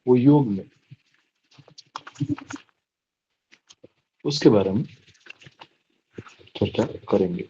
वो योग में, उसके बारे में चर्चा करेंगे।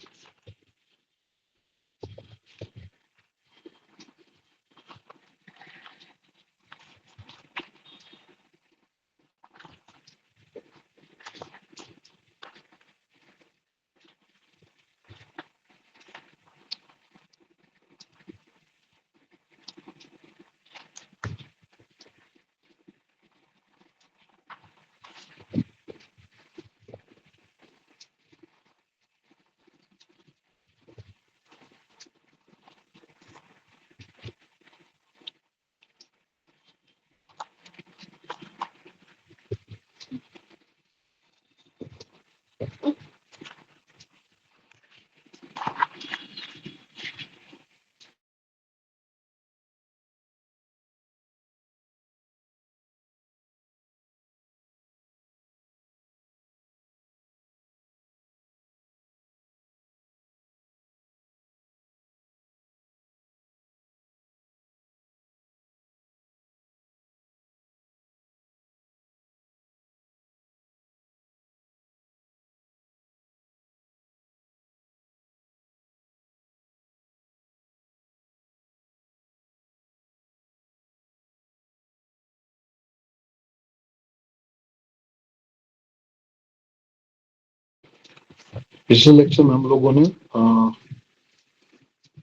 पिछले लेक्चर में हम लोगों ने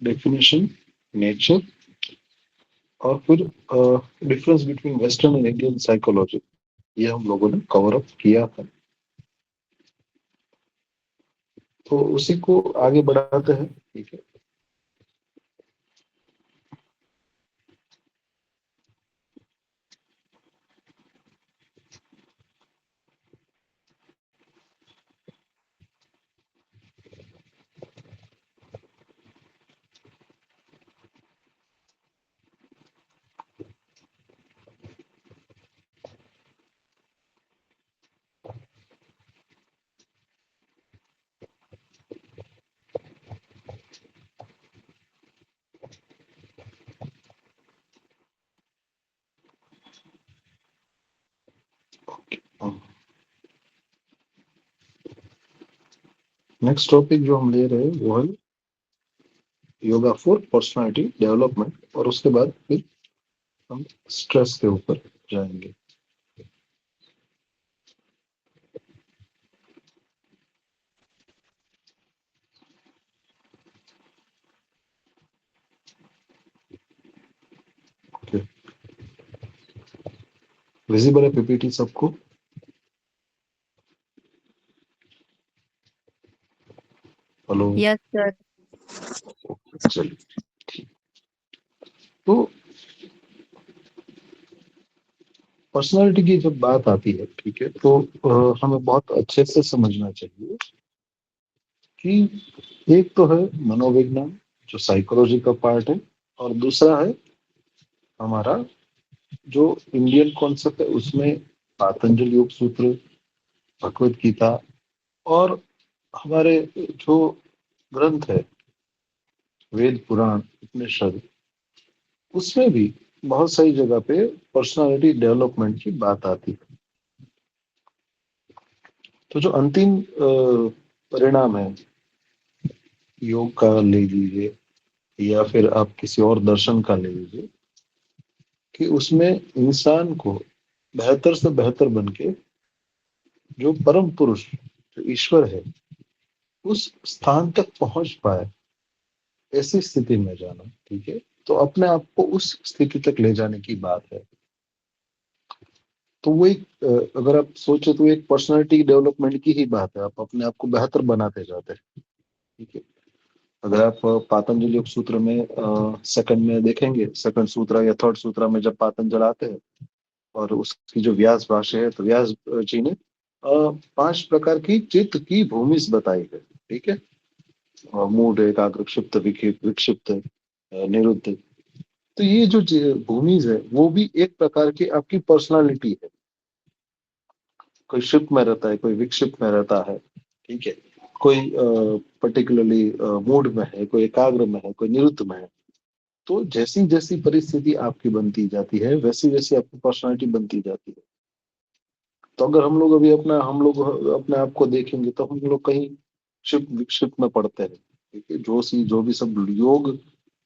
डेफिनेशन, नेचर और फिर difference between western and Indian psychology, ये हम लोगों ने कवर अप किया था। तो उसी को आगे बढ़ाते हैं, ठीक है। नेक्स्ट टॉपिक जो हम ले रहे हैं वो है योगा फॉर पर्सनालिटी डेवलपमेंट, और उसके बाद फिर हम स्ट्रेस के ऊपर जाएंगे। विजिबल है पीपीटी सबको? हेलो? Yes sir. चलिए, तो पर्सनालिटी की जब बात आती है, ठीक है, तो हमें बहुत अच्छे से समझना चाहिए कि एक तो है मनोविज्ञान, जो साइकोलॉजी का पार्ट है, और दूसरा है हमारा जो इंडियन कॉन्सेप्ट है, उसमें पातंजलि योग सूत्र, भगवत गीता, और हमारे जो ग्रंथ है, वेद पुराण उपनिषद, उसमें भी बहुत सारी जगह पे पर्सनालिटी डेवलपमेंट की बात आती है। तो जो अंतिम परिणाम है योग का ले लीजिए, या फिर आप किसी और दर्शन का ले लीजिए, कि उसमें इंसान को बेहतर से बेहतर बन के जो परम पुरुष, जो ईश्वर है, उस स्थान तक पहुंच पाए, ऐसी स्थिति में जाना, ठीक है। तो अपने आप को उस स्थिति तक ले जाने की बात है। तो वो एक अगर आप सोचे तो एक पर्सनालिटी डेवलपमेंट की ही बात है। आप अपने आप को बेहतर बनाते जाते हैं, ठीक है। अगर आप पातंजलि योग सूत्र में सेकंड में देखेंगे, सेकंड सूत्र या थर्ड सूत्र में जब पातंजल आते हैं, और उसकी जो व्यास भाष्य है, तो व्यास जी ने 5 प्रकार की चित्त की भूमि बताई है, ठीक है। मूड, एकाग्र, क्षिप्त, विक्षिप्त, निरुद्ध। तो ये जो भूमिज है, वो भी एक प्रकार की आपकी पर्सनालिटी है। कोई क्षिप्त में रहता है, कोई विक्षिप्त में रहता है, ठीक है। कोई पर्टिकुलरली मूड में है, कोई एकाग्र में है, कोई निरुद्ध में है। तो जैसी जैसी परिस्थिति आपकी बनती जाती है वैसी वैसी आपकी पर्सनालिटी बनती जाती है। तो अगर हम लोग अपने आप को देखेंगे तो हम लोग कहीं क्षिप्त विक्षिप्त में पड़ते हैं। ठीक है, जो भी सब लोग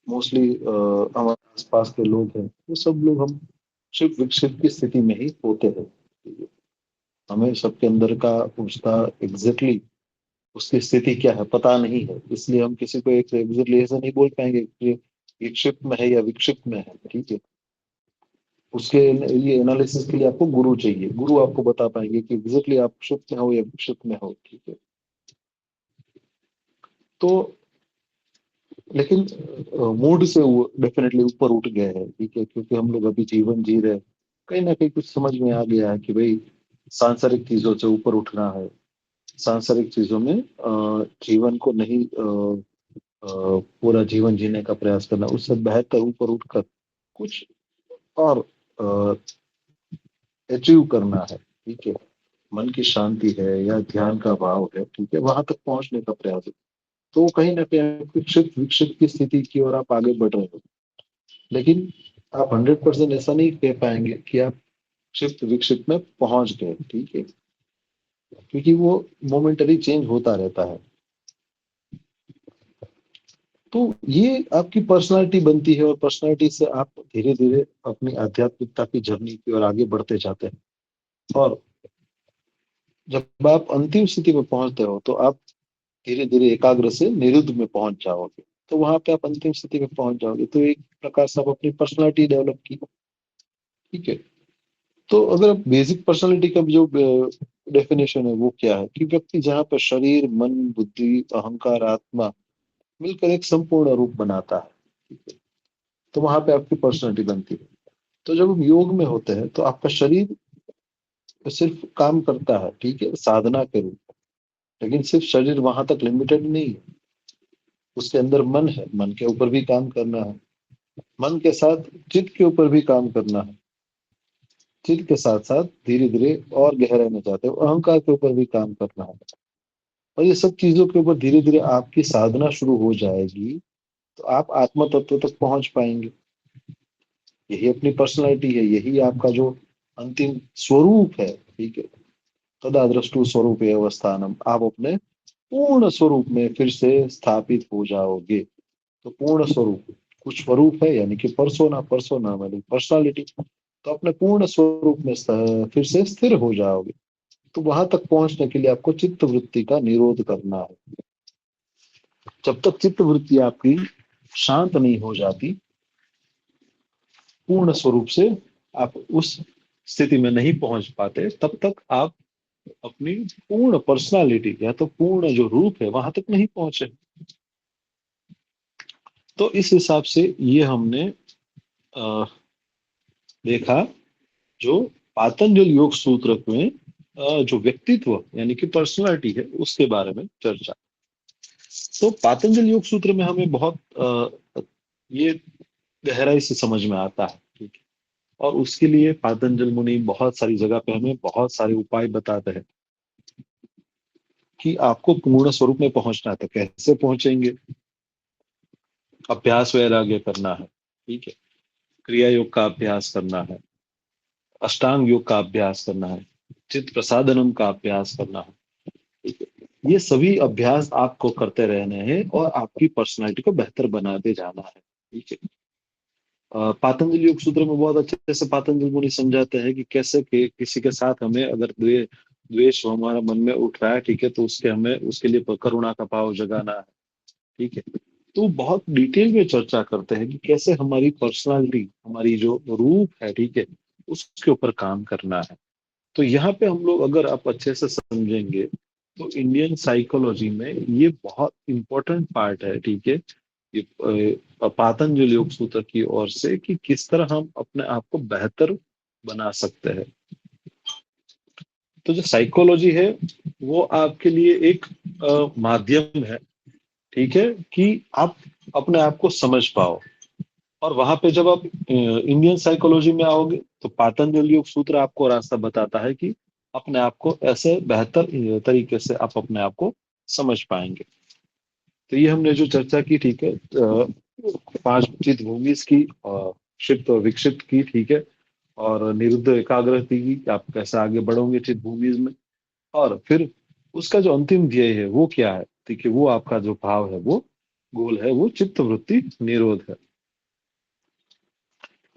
मोस्टली हमारे आसपास के लोग हैं वो सब लोग हम क्षिप्त विक्षिप्त की स्थिति में ही होते हैं। ठीक है, हमें सबके अंदर का उसका एग्जैक्टली उसकी स्थिति क्या है पता नहीं है, इसलिए हम किसी को एक एग्जैक्टली ऐसा नहीं बोल पाएंगे कि ये क्षिप्त में है या विक्षिप्त में है। ठीक है, उसके लिए एनालिसिस के लिए आपको गुरु चाहिए, गुरु आपको बता पाएंगे कि एग्जैक्टली आप क्षिप्त में हो या विक्षिप्त में हो। ठीक है, तो लेकिन मूड से वो डेफिनेटली ऊपर उठ गए हैं। ठीक है, क्योंकि हम लोग अभी जीवन जी रहे हैं, कहीं ना कहीं कुछ समझ में आ गया है कि भाई सांसारिक चीजों से ऊपर उठना है, सांसारिक चीजों में जीवन को नहीं पूरा जीवन जीने का प्रयास करना, उससे बेहतर ऊपर उठकर कुछ और अचीव करना है। ठीक है, मन की शांति है या ध्यान का भाव है, ठीक है, वहां तक पहुंचने का प्रयास है। तो कहीं ना कहीं विकसित विकसित की स्थिति की ओर आप आगे बढ़ रहे हो। लेकिन आप 100% ऐसा नहीं कह पाएंगे कि आप शिफ्ट विकसित में पहुंच गए। ठीक है, क्योंकि वो मोमेंटरी चेंज होता रहता है। तो ये आपकी पर्सनालिटी बनती है और पर्सनालिटी से आप धीरे धीरे अपनी आध्यात्मिकता की जर्नी की ओर आगे बढ़ते जाते हैं। और जब आप अंतिम स्थिति में पहुंचते हो तो आप धीरे धीरे एकाग्र से निरुद्ध में पहुंच जाओगे। तो वहां पे आप अंतिम स्थिति में पहुंच जाओगे, तो एक प्रकार से आप अपनी पर्सनालिटी डेवलप की। ठीक है, तो अगर बेसिक पर्सनालिटी का जो डेफिनेशन है वो क्या है कि व्यक्ति जहाँ पर शरीर मन बुद्धि अहंकार आत्मा मिलकर एक संपूर्ण रूप बनाता है। ठीक है, तो वहां पे आपकी पर्सनालिटी बनती है। तो जब हम योग में होते हैं तो आपका शरीर सिर्फ काम करता है, ठीक है, साधना के रूप। लेकिन सिर्फ शरीर वहां तक लिमिटेड नहीं है, उसके अंदर मन है, मन के ऊपर भी काम करना है, मन के साथ चित्त के ऊपर भी काम करना है, चित्त के साथ साथ धीरे धीरे और गहराई में जाते हो अहंकार के ऊपर भी काम करना है। और ये सब चीजों के ऊपर धीरे धीरे आपकी साधना शुरू हो जाएगी, तो आप आत्म तत्व तक पहुंच पाएंगे। यही अपनी पर्सनैलिटी है, यही आपका जो अंतिम स्वरूप है। ठीक है, तदा दृष्टु स्वरूप अवस्थानम, आप अपने पूर्ण स्वरूप में फिर से स्थापित हो जाओगे। तो पूर्ण स्वरूप, कुछ स्वरूप है यानी कि परसोना, परसोना मतलब पर्सनालिटी। तो अपने पूर्ण स्वरूप में फिर से स्थिर हो जाओगे। तो वहां तक पहुंचने के लिए आपको चित्त वृत्ति का निरोध करना है। जब तक चित्त वृत्ति आपकी शांत नहीं हो जाती पूर्ण स्वरूप से, आप उस स्थिति में नहीं पहुंच पाते, तब तक आप अपनी पूर्ण पर्सनालिटी या तो पूर्ण जो रूप है वहां तक नहीं पहुंचे। तो इस हिसाब से ये हमने अ, देखा जो पातंजल योग सूत्र में जो व्यक्तित्व यानी कि पर्सनालिटी है उसके बारे में चर्चा। तो पातंजल योग सूत्र में हमें बहुत ये गहराई से समझ में आता है। ठीक है, और उसके लिए पातंजल मुनि बहुत सारी जगह पे हमें बहुत सारे उपाय बताते हैं कि आपको पूर्ण स्वरूप में पहुंचना है तो कैसे पहुंचेंगे। अभ्यास वैराग्य करना है, ठीक है, क्रिया योग का अभ्यास करना है, अष्टांग योग का अभ्यास करना है, चित्त प्रसादनम का अभ्यास करना है। ठीक है, ये सभी अभ्यास आपको करते रहने हैं और आपकी पर्सनालिटी को बेहतर बनाते जाना है। ठीक है, पातंजलि योग सूत्र में बहुत अच्छे से पातंजलि मुनि समझाते हैं कि कैसे किसी के साथ हमें अगर द्वेष हमारा मन में उठ रहा है, ठीक है, तो उसके हमें उसके लिए करुणा का भाव जगाना है। ठीक है, तो बहुत डिटेल में चर्चा करते हैं कि कैसे हमारी पर्सनालिटी, हमारी जो रूप है, ठीक है, उसके ऊपर काम करना है। तो यहाँ पे हम लोग अगर आप अच्छे से समझेंगे तो इंडियन साइकोलॉजी में ये बहुत इंपॉर्टेंट पार्ट है। ठीक है, ये पातंजलि योग सूत्र की ओर से कि किस तरह हम अपने आप को बेहतर बना सकते हैं। तो जो साइकोलॉजी है वो आपके लिए एक माध्यम है, ठीक है, कि आप अपने आप को समझ पाओ। और वहां पे जब आप इंडियन साइकोलॉजी में आओगे तो पातंजलि योग सूत्र आपको रास्ता बताता है कि अपने आप को ऐसे बेहतर तरीके से आप अपने आप को समझ पाएंगे। तो ये हमने जो चर्चा की, ठीक है, 5 चित भूमि की क्षिप्त और विक्षिप्त की, ठीक है, और निरुद्ध एकाग्रता की कि आप कैसे आगे बढ़ोगे चित भूमि में। और फिर उसका जो अंतिम ध्येय है वो क्या है, ठीक है, वो आपका जो भाव है, वो गोल है, वो चित्त वृत्ति निरोध है।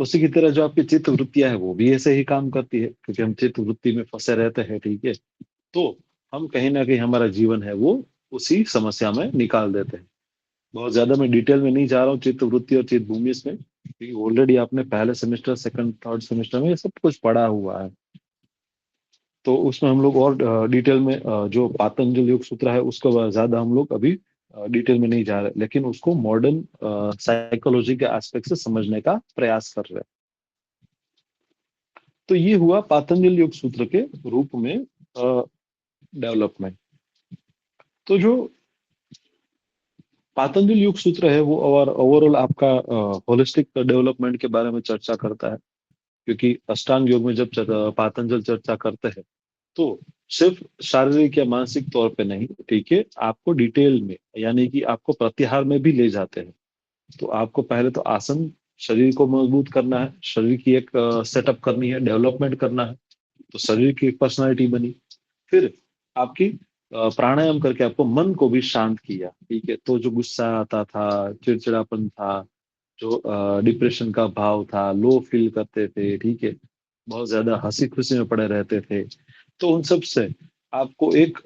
उसी की तरह जो आपकी चित्त वृत्तियां है वो भी ऐसे ही काम करती है, क्योंकि हम चित्त वृत्ति में फंसे रहते हैं, ठीक है। तो हम कहीं ना कहीं हमारा जीवन है वो उसी समस्या में निकाल देते हैं। बहुत ज्यादा मैं डिटेल में नहीं जा रहा हूँ चित्त वृत्ति और चित्त भूमि इसमें, क्योंकि ऑलरेडी आपने पहले सेमेस्टर, सेकंड, थर्ड सेमेस्टर में ये सब कुछ पढ़ा हुआ है। तो उसमें हम लोग और डिटेल में जो पातंजल योग सूत्र है उसको ज्यादा हम लोग अभी डिटेल में नहीं जा रहे, लेकिन उसको मॉडर्न साइकोलॉजी के एस्पेक्ट से समझने का प्रयास कर रहे हैं। तो ये हुआ पातंजल योग सूत्र के रूप में डेवलपमेंट। तो जो पातंजल योग सूत्र है वो ओवरऑल आपका होलिस्टिक डेवलपमेंट के बारे में चर्चा करता है, क्योंकि अष्टांग योग में जब पातंजल चर्चा करते हैं तो सिर्फ शारीरिक या मानसिक तौर पे नहीं, ठीक है, आपको डिटेल में, यानी कि आपको प्रत्याहार में भी ले जाते हैं। तो आपको पहले तो आसन, शरीर को मजबूत करना है, शरीर की एक सेटअप करनी है, डेवलपमेंट करना है, तो शरीर की एक पर्सनालिटी बनी। फिर आपकी प्राणायाम करके आपको मन को भी शांत किया, ठीक है। तो जो गुस्सा आता था, चिड़चिड़ापन था, जो डिप्रेशन का भाव था, लो फील करते थे, ठीक है, बहुत ज्यादा हंसी खुशी में पड़े रहते थे, तो उन सब से आपको एक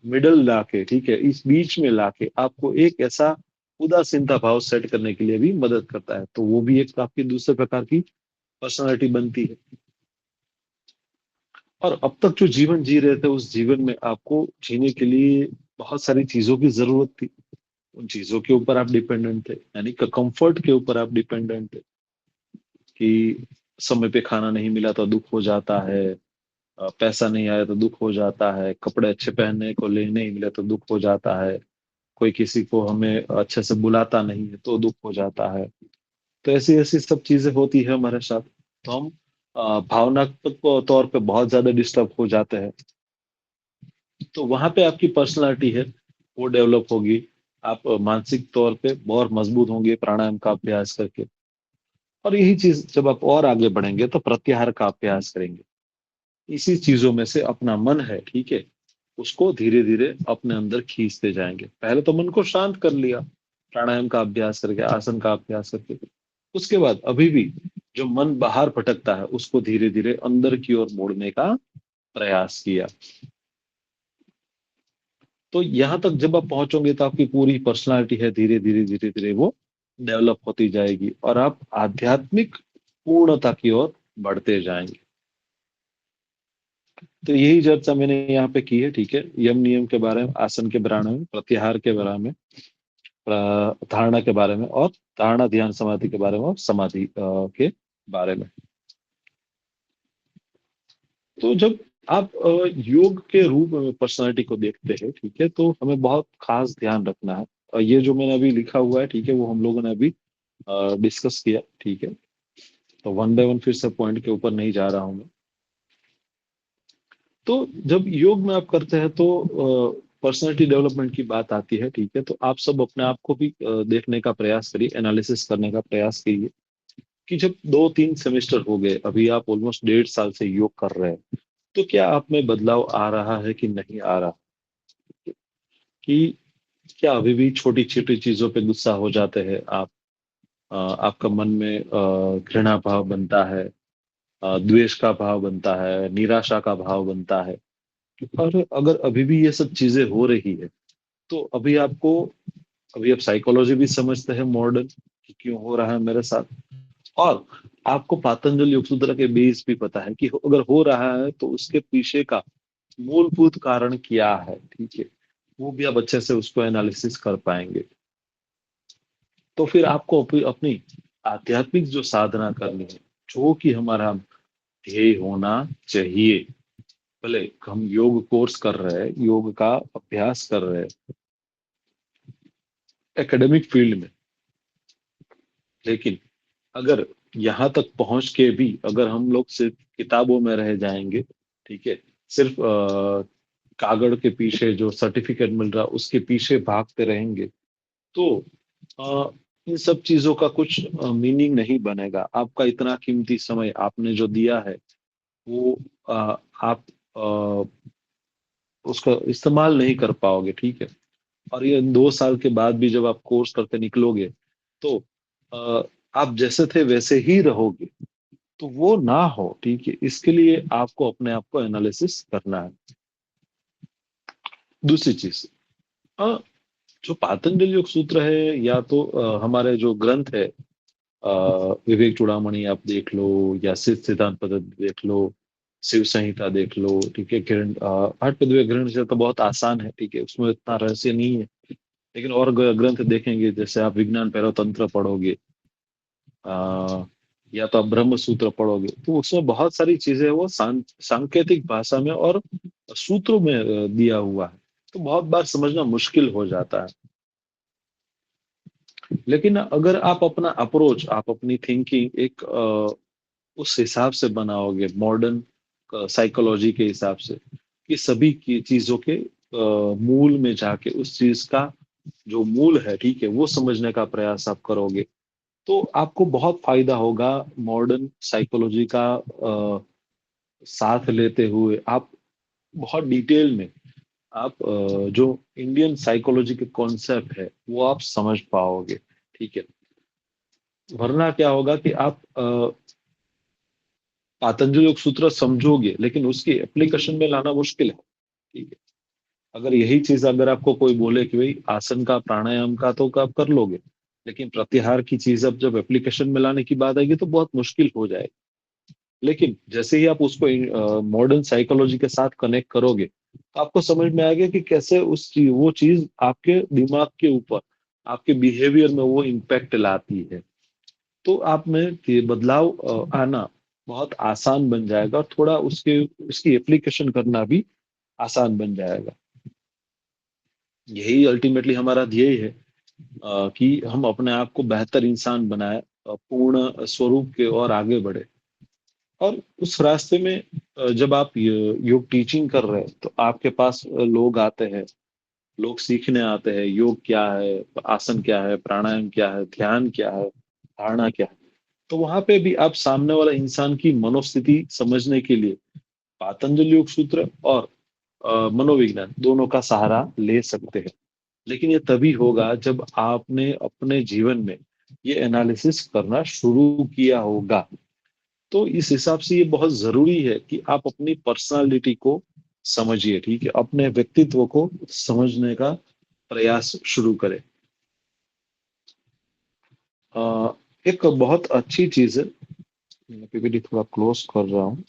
मिडल लाके, ठीक है, इस बीच में लाके आपको एक ऐसा उदासीनता भाव सेट करने के लिए भी मदद करता है। तो वो भी एक आपकी दूसरे प्रकार की पर्सनालिटी बनती है। और अब तक जो जीवन जी रहे थे उस जीवन में आपको जीने के लिए बहुत सारी चीजों की जरूरत थी। उन चीजों के ऊपर आप डिपेंडेंट थे, यानी कि कंफर्ट के ऊपर आप डिपेंडेंट थे, कि समय पे खाना नहीं मिला तो दुख हो जाता है, पैसा नहीं आया तो दुख हो जाता है, कपड़े अच्छे पहनने को ले नहीं मिले तो दुख हो जाता है, कोई किसी को हमें अच्छे से बुलाता नहीं है तो दुख हो जाता है। तो ऐसी ऐसी सब चीजें होती है हमारे साथ। तो हम भावनात्मक तौर पे बहुत ज्यादा डिस्टर्ब हो जाते हैं। तो वहां पे आपकी पर्सनालिटी है वो डेवलप होगी। आप मानसिक तौर पे बहुत मजबूत होंगे प्राणायाम का अभ्यास करके। और यही चीज जब आप और आगे बढ़ेंगे तो प्रत्याहार का अभ्यास करेंगे। इसी चीजों में से अपना मन है, ठीक है, उसको धीरे धीरे अपने अंदर खींचते जाएंगे। पहले तो मन को शांत कर लिया प्राणायाम का अभ्यास करके, आसन का अभ्यास करके। उसके बाद अभी भी जो मन बाहर भटकता है उसको धीरे धीरे अंदर की ओर मोड़ने का प्रयास किया। तो यहाँ तक जब आप पहुंचोगे तो आपकी पूरी पर्सनालिटी है धीरे धीरे धीरे धीरे वो डेवलप होती जाएगी और आप आध्यात्मिक पूर्णता की ओर बढ़ते जाएंगे। तो यही चर्चा मैंने यहाँ पे की है, ठीक है, यम नियम के बारे में, आसन के बारे में, प्रत्याहार के बारे में, धारणा के बारे में, और धारणा ध्यान समाधि के बारे में, और समाधि के बारे में। तो जब आप योग के रूप में पर्सनालिटी को देखते हैं, ठीक है, तो हमें बहुत खास ध्यान रखना है। और ये जो मैंने अभी लिखा हुआ है, ठीक है, वो हम लोगों ने अभी डिस्कस किया, ठीक है। तो वन बाय वन फिर से पॉइंट के ऊपर नहीं जा रहा हूँ मैं। तो जब योग में आप करते हैं तो पर्सनालिटी डेवलपमेंट की बात आती है, ठीक है, तो आप सब अपने आप को भी देखने का प्रयास करिए, एनालिसिस करने का प्रयास कीजिए कि जब 2-3 सेमेस्टर हो गए, अभी आप ऑलमोस्ट 1.5 साल से योग कर रहे हैं, तो क्या आप में बदलाव आ रहा है कि नहीं आ रहा, कि क्या अभी भी छोटी छोटी चीजों पे गुस्सा हो जाते हैं आप, आपका मन में घृणा भाव बनता है, द्वेष का भाव बनता है, निराशा का भाव बनता है। और अगर अभी भी ये सब चीजें हो रही है तो अभी आपको, अभी आप साइकोलॉजी भी समझते हैं मॉडर्न कि क्यों हो रहा है मेरे साथ, और आपको पातंजल योग सूत्र के बेस भी पता है कि अगर हो रहा है तो उसके पीछे का मूलभूत कारण क्या है, ठीक है, वो भी आप अच्छे से उसको एनालिसिस कर पाएंगे। तो फिर आपको अपनी आध्यात्मिक जो साधना करनी है, जो कि हमारा ध्येय होना चाहिए, भले हम योग कोर्स कर रहे हैं, योग का अभ्यास कर रहे हैं एकेडमिक फील्ड में, लेकिन अगर यहाँ तक पहुंच के भी अगर हम लोग सिर्फ किताबों में रह जाएंगे, ठीक है, सिर्फ कागड़ के पीछे जो सर्टिफिकेट मिल रहा उसके पीछे भागते रहेंगे, तो इन सब चीजों का कुछ मीनिंग नहीं बनेगा। आपका इतना कीमती समय आपने जो दिया है वो आप उसका इस्तेमाल नहीं कर पाओगे, ठीक है। और ये 2 साल के बाद भी जब आप कोर्स करके निकलोगे तो अ, आप जैसे थे वैसे ही रहोगे। तो वो ना हो, ठीक है, इसके लिए आपको अपने आप को एनालिसिस करना है। दूसरी चीज, अ, जो पातंजलि योग सूत्र है या तो हमारे जो ग्रंथ है, विवेक चूड़ामणि आप देख लो, या सिद्ध सिद्धांत पद्धति देख लो, शिव संहिता देख लो, ठीक है, किरण हठ पदवी ग्रहण से तो बहुत आसान है, ठीक है, उसमें इतना रहस्य नहीं है। लेकिन और ग्रंथ देखेंगे, जैसे आप विज्ञान पैरव तंत्र पढ़ोगे, आ, या तो आप ब्रह्म सूत्र पढ़ोगे, तो उसमें बहुत सारी चीजें वो सांकेतिक भाषा में और सूत्रों में दिया हुआ है। तो बहुत बार समझना मुश्किल हो जाता है। लेकिन अगर आप अपना अप्रोच, आप अपनी थिंकिंग एक उस हिसाब से बनाओगे, मॉडर्न साइकोलॉजी के हिसाब से, कि सभी की चीजों के मूल में जाके उस चीज का जो मूल है, ठीक है, वो समझने का प्रयास आप करोगे, तो आपको बहुत फायदा होगा। मॉडर्न साइकोलॉजी का साथ लेते हुए आप बहुत डिटेल में आप जो इंडियन साइकोलॉजी के कॉन्सेप्ट है वो आप समझ पाओगे, ठीक है। वरना क्या होगा कि आप पातंजलि योग सूत्र समझोगे लेकिन उसकी एप्लीकेशन में लाना मुश्किल है, ठीक है। अगर यही चीज अगर आपको कोई बोले कि भाई आसन का प्राणायाम का तो आप कर लोगे, लेकिन प्रत्याहार की चीज अब जब एप्लीकेशन में लाने की बात आएगी तो बहुत मुश्किल हो जाएगी। लेकिन जैसे ही आप उसको मॉडर्न साइकोलॉजी के साथ कनेक्ट करोगे तो आपको समझ में आएगा कि कैसे वो चीज आपके दिमाग के ऊपर, आपके बिहेवियर में वो इम्पैक्ट लाती है। तो आप में ये बदलाव आना बहुत आसान बन जाएगा, और थोड़ा उसकी एप्लीकेशन करना भी आसान बन जाएगा। यही अल्टीमेटली हमारा ध्येय है, कि हम अपने आप को बेहतर इंसान बनाए, पूर्ण स्वरूप के और आगे बढ़े। और उस रास्ते में जब आप योग टीचिंग कर रहे हैं तो आपके पास लोग आते हैं, लोग सीखने आते हैं योग क्या है, आसन क्या है, प्राणायाम क्या है, ध्यान क्या है, धारणा क्या है। तो वहां पे भी आप सामने वाला इंसान की मनोस्थिति समझने के लिए पातंजलि योग सूत्र और मनोविज्ञान दोनों का सहारा ले सकते हैं। लेकिन ये तभी होगा जब आपने अपने जीवन में ये एनालिसिस करना शुरू किया होगा। तो इस हिसाब से ये बहुत जरूरी है कि आप अपनी पर्सनालिटी को समझिए, ठीक है, अपने व्यक्तित्व को समझने का प्रयास शुरू करें। एक बहुत अच्छी चीज है, मैं पीपीटी थोड़ा क्लोज कर रहा हूँ।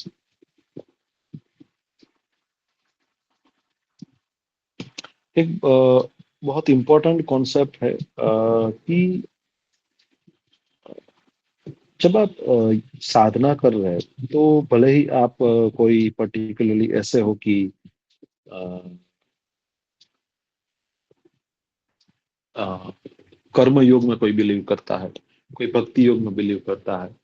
एक बहुत इंपॉर्टेंट कॉन्सेप्ट है कि जब आप साधना कर रहे हैं तो भले ही आप कोई पर्टिकुलरली ऐसे हो कि अ, अ, कर्म योग में कोई बिलीव करता है, कोई भक्ति योग में बिलीव करता है,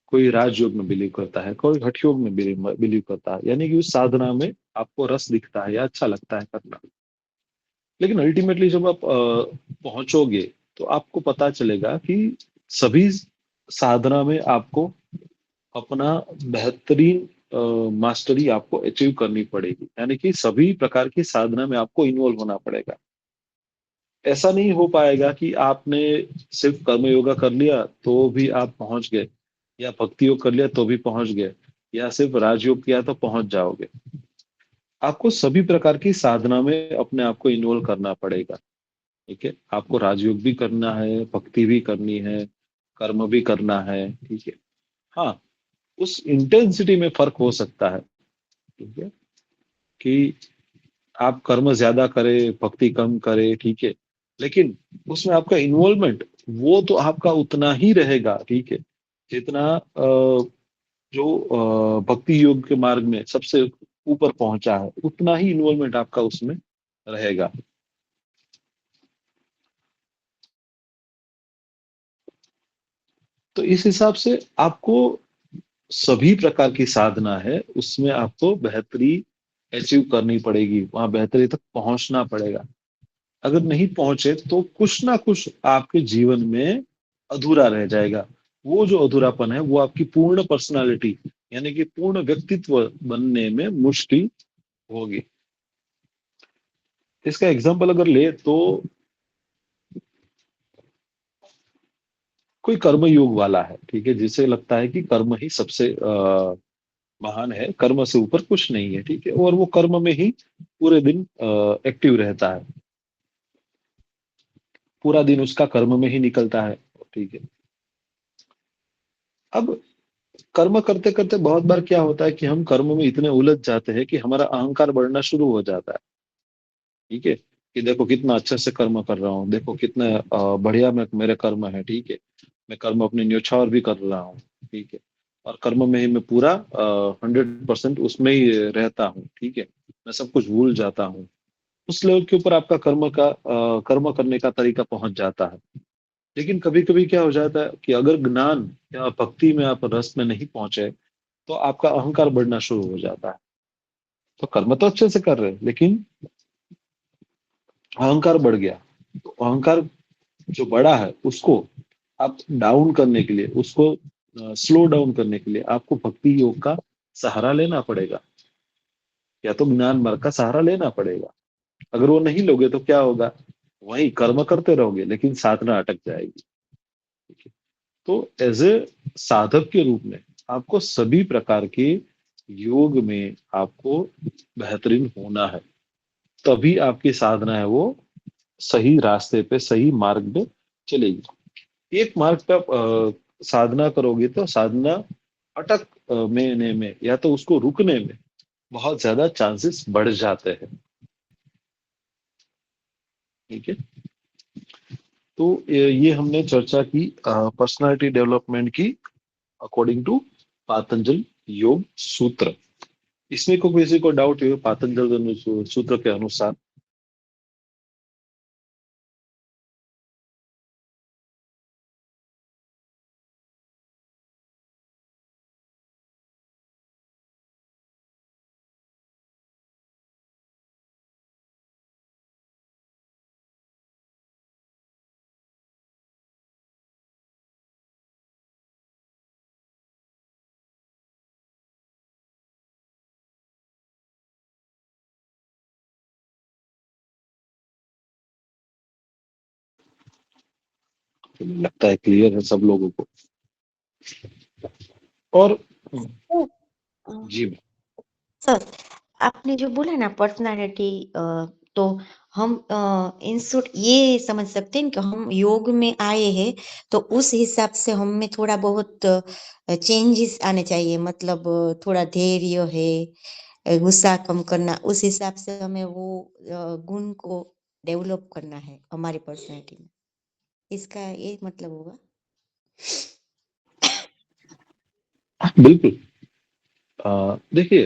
कोई राजयोग में बिलीव करता है, कोई हठ योग में बिलीव बिलीव करता है, यानी कि उस साधना में आपको रस दिखता है या अच्छा लगता है करना। लेकिन अल्टीमेटली जब आप पहुंचोगे तो आपको पता चलेगा कि सभी साधना में आपको अपना बेहतरीन मास्टरी आपको अचीव करनी पड़ेगी, यानी कि सभी प्रकार की साधना में आपको इन्वॉल्व होना पड़ेगा। ऐसा नहीं हो पाएगा कि आपने सिर्फ कर्म योगा कर लिया तो भी आप पहुंच गए, या भक्ति योग कर लिया तो भी पहुंच गए, या सिर्फ राजयोग किया तो पहुंच जाओगे। आपको सभी प्रकार की साधना में अपने आप को इन्वॉल्व करना पड़ेगा, ठीक है। आपको राजयोग भी करना है, भक्ति भी करनी है, कर्म भी करना है, ठीक है। हाँ, उस इंटेंसिटी में फर्क हो सकता है, ठीक है, कि आप कर्म ज्यादा करें, भक्ति कम करें, ठीक है। लेकिन उसमें आपका इन्वॉल्वमेंट वो तो आपका उतना ही रहेगा, ठीक है, जितना जो भक्ति योग के मार्ग में सबसे ऊपर पहुंचा है उतना ही इन्वॉल्वमेंट आपका उसमें रहेगा। तो इस हिसाब से आपको सभी प्रकार की साधना है उसमें आपको बेहतरी अचीव करनी पड़ेगी, वहां बेहतरी तक पहुंचना पड़ेगा। अगर नहीं पहुंचे तो कुछ ना कुछ आपके जीवन में अधूरा रह जाएगा। वो जो अधूरापन है वो आपकी पूर्ण पर्सनालिटी यानी कि पूर्ण व्यक्तित्व बनने में मुश्किल होगी। इसका एग्जाम्पल अगर ले तो कोई कर्म योग वाला है, ठीक है, जिसे लगता है कि कर्म ही सबसे महान है, कर्म से ऊपर कुछ नहीं है, ठीक है, और वो कर्म में ही पूरे दिन एक्टिव रहता है, पूरा दिन उसका कर्म में ही निकलता है, ठीक है। अब कर्म करते करते बहुत बार क्या होता है कि हम कर्म में इतने उलझ जाते हैं कि हमारा अहंकार बढ़ना शुरू हो जाता है, ठीक है, कि देखो कितना अच्छे से कर्म कर रहा हूँ, देखो कितना बढ़िया मैं मेरे कर्म है, ठीक है, मैं कर्म अपने न्योछावर भी कर रहा हूँ, ठीक है, और कर्म में ही मैं पूरा 100% उसमें ही रहता हूँ, ठीक है, मैं सब कुछ भूल जाता हूँ। उस लेवल के ऊपर आपका कर्म करने का तरीका पहुंच जाता है। लेकिन कभी कभी क्या हो जाता है कि अगर ज्ञान या भक्ति में आप रस में नहीं पहुंचे तो आपका अहंकार बढ़ना शुरू हो जाता है। तो कर्म तो अच्छे से कर रहे हैं लेकिन अहंकार बढ़ गया। तो अहंकार जो बड़ा है उसको आप डाउन करने के लिए, उसको स्लो डाउन करने के लिए आपको भक्ति योग का सहारा लेना पड़ेगा, या तो ज्ञान मार्ग का सहारा लेना पड़ेगा। अगर वो नहीं लोगे तो क्या होगा, वही कर्म करते रहोगे लेकिन साधना अटक जाएगी, ठीक है? तो एज ए साधक के रूप में आपको सभी प्रकार के योग में आपको बेहतरीन होना है, तभी आपकी साधना है वो सही रास्ते पे, सही मार्ग पे चलेगी। एक मार्ग पे आप साधना करोगे तो साधना अटक में या तो उसको रुकने में बहुत ज्यादा चांसेस बढ़ जाते हैं, ठीक है। तो ये हमने चर्चा की पर्सनालिटी डेवलपमेंट की अकॉर्डिंग टू पातंजल योग सूत्र। इसमें को किसी को डाउट है पातंजल सूत्र के अनुसार? तो लगता है क्लियर है सब लोगों को। और तो, अ, जी सर, आपने जो बोला ना पर्सनालिटी, तो हम इन शॉर्ट ये समझ सकते हैं कि हम योग में आए हैं तो उस हिसाब से हम में थोड़ा बहुत चेंजेस आने चाहिए, मतलब थोड़ा धैर्य है, गुस्सा कम करना, उस हिसाब से हमें वो गुण को डेवलप करना है हमारी पर्सनालिटी में, इसका ये मतलब होगा। बिल्कुल। देखिए,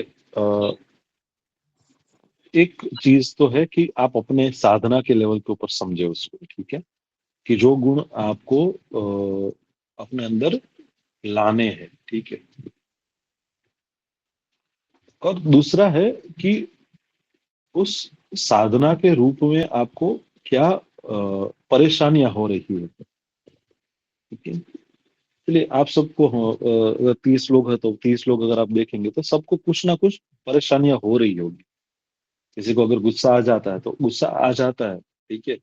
एक चीज तो है कि आप अपने साधना के लेवल के ऊपर समझे उसको, ठीक है, कि जो गुण आपको अपने अंदर लाने हैं, ठीक है। और दूसरा है कि उस साधना के रूप में आपको क्या परेशानियां हो रही है, ठीक है। इसलिए आप सबको अगर 30 लोग हैं तो 30 लोग अगर आप देखेंगे तो सबको कुछ ना कुछ परेशानियां हो रही होगी। किसी को अगर गुस्सा आ जाता है तो गुस्सा आ जाता है, ठीक है,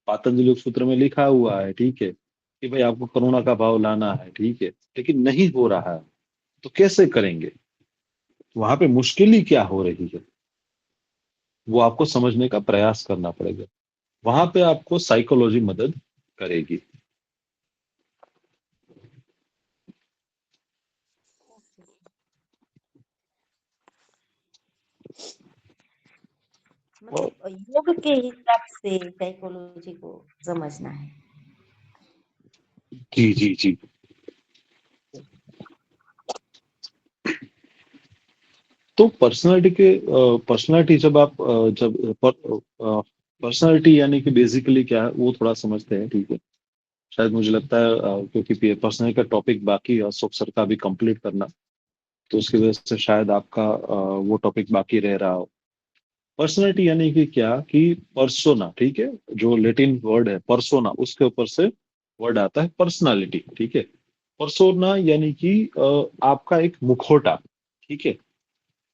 पातंजलि सूत्र में लिखा हुआ है, ठीक है, कि भाई आपको करुणा का भाव लाना है, ठीक है, लेकिन नहीं हो रहा है तो कैसे करेंगे, वहां पे मुश्किल ही क्या हो रही है, वो आपको समझने का प्रयास करना पड़ेगा। वहां पे आपको साइकोलॉजी मदद करेगी। और मतलब योग के हिसाब से साइकोलॉजी को समझना है। जी जी जी। तो पर्सनालिटी जब आप जब पर्सनालिटी यानी कि बेसिकली क्या है वो थोड़ा समझते हैं, ठीक है। शायद मुझे लगता है क्योंकि पर्सनालिटी का टॉपिक बाकी है, अशोक सर का भी कंप्लीट करना, तो उसकी वजह से शायद आपका वो टॉपिक बाकी रह रहा हो। पर्सनालिटी यानी कि क्या कि पर्सोना, ठीक है, जो लेटिन वर्ड है पर्सोना उसके ऊपर से वर्ड आता है पर्सनालिटी, ठीक है। पर्सोना यानी कि आपका एक मुखौटा, ठीक है।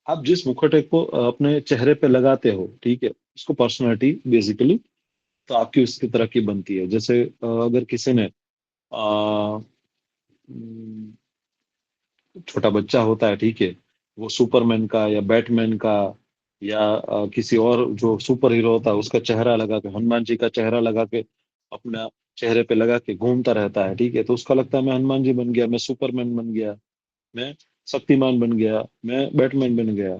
आप जिस मुखौटे को अपने चेहरे पे लगाते हो, ठीक है, उसको पर्सनालिटी बेसिकली, तो आपकी उसकी तरह की बनती है। जैसे अगर किसी ने अ, हम्म, छोटा बच्चा होता है, ठीक है, वो सुपरमैन का या बैटमैन का या किसी और जो सुपर हीरो होता है उसका चेहरा लगा के, हनुमान जी का चेहरा लगा के अपना चेहरे पे लगा के घूमता रहता है, ठीक है, तो उसका लगता है मैं हनुमान जी बन गया, मैं सुपरमैन बन गया, मैं शक्तिमान बन गया, मैं बैटमैन बन गया।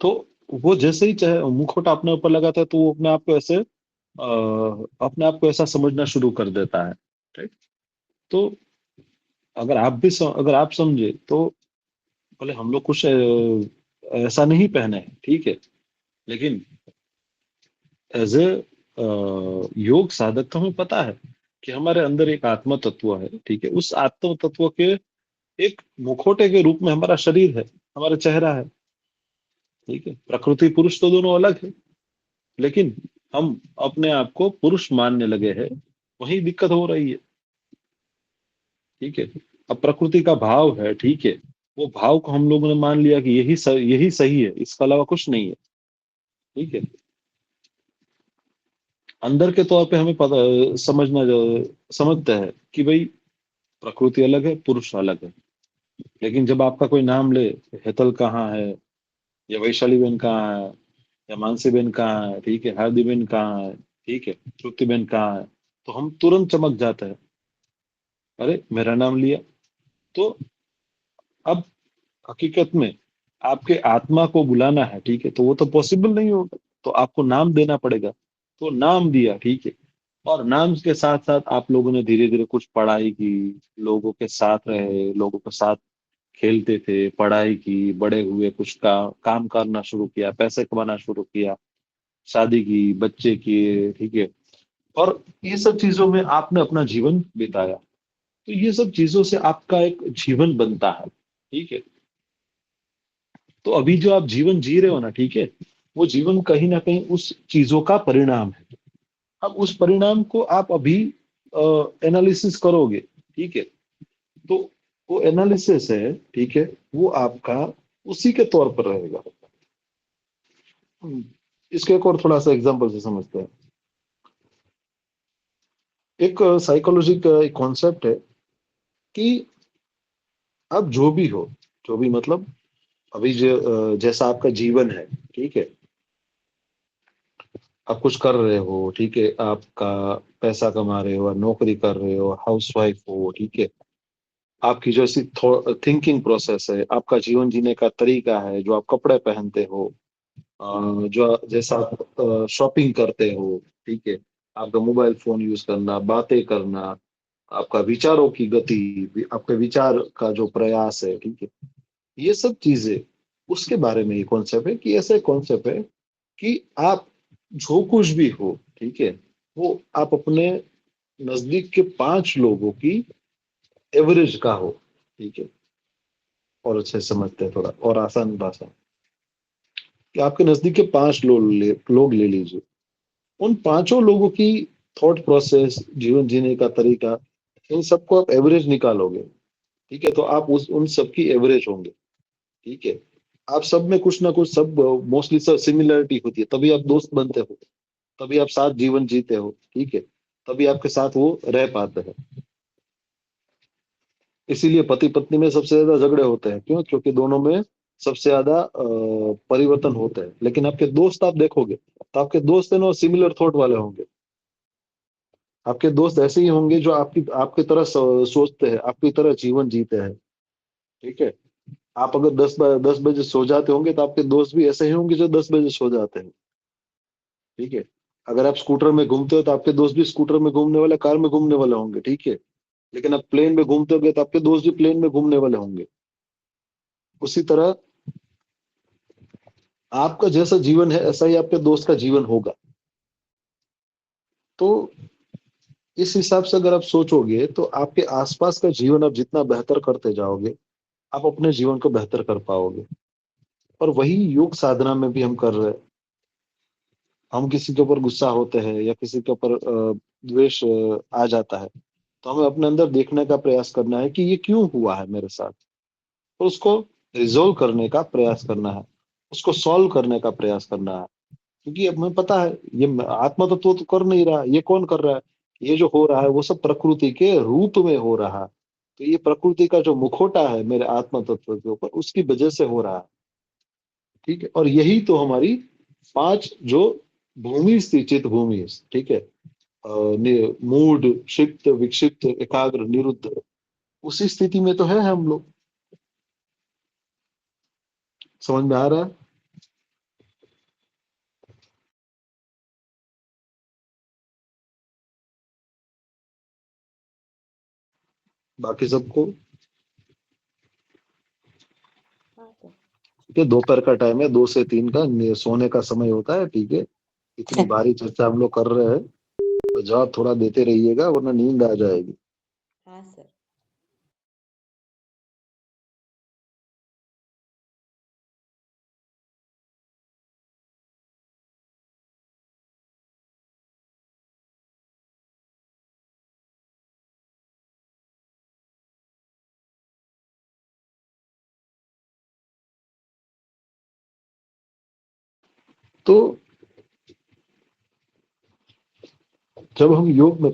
तो वो जैसे ही चाहे मुखौटा अपने ऊपर लगाता है तो वो अपने आप को ऐसे अपने आप को ऐसा समझना शुरू कर देता है, ठीक। तो अगर आप समझे तो बोले हम लोग कुछ ऐसा नहीं पहने हैं, ठीक है, लेकिन एज ए योग साधक तो हमें पता है कि हमारे अंदर एक आत्म तत्व है, ठीक है, उस आत्म तत्व के एक मुखौटे के रूप में हमारा शरीर है, हमारा चेहरा है, ठीक है। प्रकृति पुरुष तो दोनों अलग है, लेकिन हम अपने आप को पुरुष मानने लगे हैं, वही दिक्कत हो रही है, ठीक है। अब प्रकृति का भाव है, ठीक है, वो भाव को हम लोगों ने मान लिया कि यही सही है, इसके अलावा कुछ नहीं है, ठीक है। अंदर के तौर पे हमें पता समझते हैं कि भाई प्रकृति अलग है, पुरुष अलग है। लेकिन जब आपका कोई नाम ले, हेतल कहाँ है, या वैशाली बहन कहाँ है, या मानसी बहन कहाँ है, ठीक है, हार्दी बहन कहाँ है, ठीक है, श्रुति बहन कहाँ है, तो हम तुरंत चमक जाते हैं, अरे मेरा नाम लिया। तो अब हकीकत में आपके आत्मा को बुलाना है, ठीक है, तो वो तो पॉसिबल नहीं होगा, तो आपको नाम देना पड़ेगा। तो नाम दिया, ठीक है, और नाम के साथ साथ आप लोगों ने धीरे धीरे कुछ पढ़ाई की, लोगों के साथ रहे, लोगों के साथ खेलते थे, पढ़ाई की, बड़े हुए, कुछ काम करना शुरू किया, पैसे कमाना शुरू किया, शादी की, बच्चे किए, ठीक है, और ये सब चीजों में आपने अपना जीवन बिताया। तो ये सब चीजों से आपका एक जीवन बनता है, ठीक है। तो अभी जो आप जीवन जी रहे हो ना, ठीक है, वो जीवन कहीं ना कहीं उस चीजों का परिणाम है। अब उस परिणाम को आप अभी एनालिसिस करोगे, ठीक है, तो वो एनालिसिस है, ठीक है, वो आपका उसी के तौर पर रहेगा। इसको एक और थोड़ा सा एग्जांपल से समझते हैं। एक साइकोलॉजी का एक कॉन्सेप्ट है कि अब जो भी हो, जो भी मतलब अभी जैसा आपका जीवन है, ठीक है, आप कुछ कर रहे हो, ठीक है, आपका पैसा कमा रहे हो, नौकरी कर रहे हो, हाउस वाइफ हो, ठीक है, आपकी जो ऐसी थिंकिंग प्रोसेस है, आपका जीवन जीने का तरीका है, जो आप कपड़े पहनते हो, जो जैसा आप शॉपिंग करते हो, ठीक है, आपका मोबाइल फोन यूज करना, बातें करना, आपका विचारों की गति, आपके विचार का जो प्रयास है, ठीक है, ये सब चीजें, उसके बारे में ये कॉन्सेप्ट है कि ऐसा कॉन्सेप्ट है कि आप जो कुछ भी हो, ठीक है, वो आप अपने नजदीक के 5 लोगों की एवरेज का हो, ठीक है। और अच्छे से समझते हैं, थोड़ा और आसान भाषा, कि आपके नजदीक के 5 लोग ले लीजिए, उन 5 लोगों की थॉट प्रोसेस, जीवन जीने का तरीका, इन सबको आप एवरेज निकालोगे, ठीक है, तो आप उस उन सबकी एवरेज होंगे, ठीक है। आप सब में कुछ ना कुछ, सब मोस्टली सब सिमिलरिटी होती है, तभी आप दोस्त बनते हो, तभी आप साथ जीवन जीते हो, ठीक है, तभी आपके साथ वो रह पाते हैं। इसीलिए पति पत्नी में सबसे ज्यादा झगड़े होते हैं, क्यों? क्योंकि दोनों में सबसे ज्यादा परिवर्तन होते हैं। लेकिन आपके दोस्त आप देखोगे तो आपके दोस्त है ना, सिमिलर थॉट वाले होंगे। आपके दोस्त ऐसे ही होंगे जो आपकी तरह सोचते हैं, आपकी तरह जीवन जीते हैं, ठीक है। आप अगर 10 बजे सो जाते होंगे तो आपके दोस्त भी ऐसे ही होंगे जो 10 बजे सो जाते हैं, ठीक है। अगर आप स्कूटर में घूमते हो तो आपके दोस्त भी स्कूटर में घूमने वाले, कार में घूमने वाले होंगे, ठीक है। लेकिन आप प्लेन में घूमते होगे तो आपके दोस्त भी प्लेन में घूमने वाले होंगे। उसी तरह आपका जैसा जीवन है, ऐसा ही आपके दोस्त का जीवन होगा। तो इस हिसाब से अगर आप सोचोगे तो आपके आसपास का जीवन आप जितना बेहतर करते जाओगे, आप अपने जीवन को बेहतर कर पाओगे। और वही योग साधना में भी हम कर रहे हैं। हम किसी के ऊपर गुस्सा होते हैं या किसी के ऊपर द्वेष आ जाता है, तो हमें अपने अंदर देखने का प्रयास करना है कि ये क्यों हुआ है मेरे साथ, तो उसको रिजोल्व करने का प्रयास करना है, उसको सॉल्व करने का प्रयास करना है। क्योंकि अब हमें पता है ये आत्मा तत्व तो कर नहीं रहा, ये कौन कर रहा है? ये जो हो रहा है वो सब प्रकृति के रूप में हो रहा है। तो ये प्रकृति का जो मुखौटा है मेरे आत्मा तत्व के ऊपर, उसकी वजह से हो रहा है। ठीक है, और यही तो हमारी 5 जो भूमि थी, चित भूमि, ठीक है, मूड, क्षिप्त, विक्षिप्त, एकाग्र, निरुद्ध, उसी स्थिति में तो है हम लोग। समझ में आ रहा है? बाकी सबको? हाँ सर। ठीक है, दोपहर का टाइम है, 2 से 3 का सोने का समय होता है। ठीक है, इतनी भारी चर्चा हम लोग कर रहे हैं, तो जवाब थोड़ा देते रहिएगा वरना नींद आ जाएगी। हाँ सर। तो जब हम योग में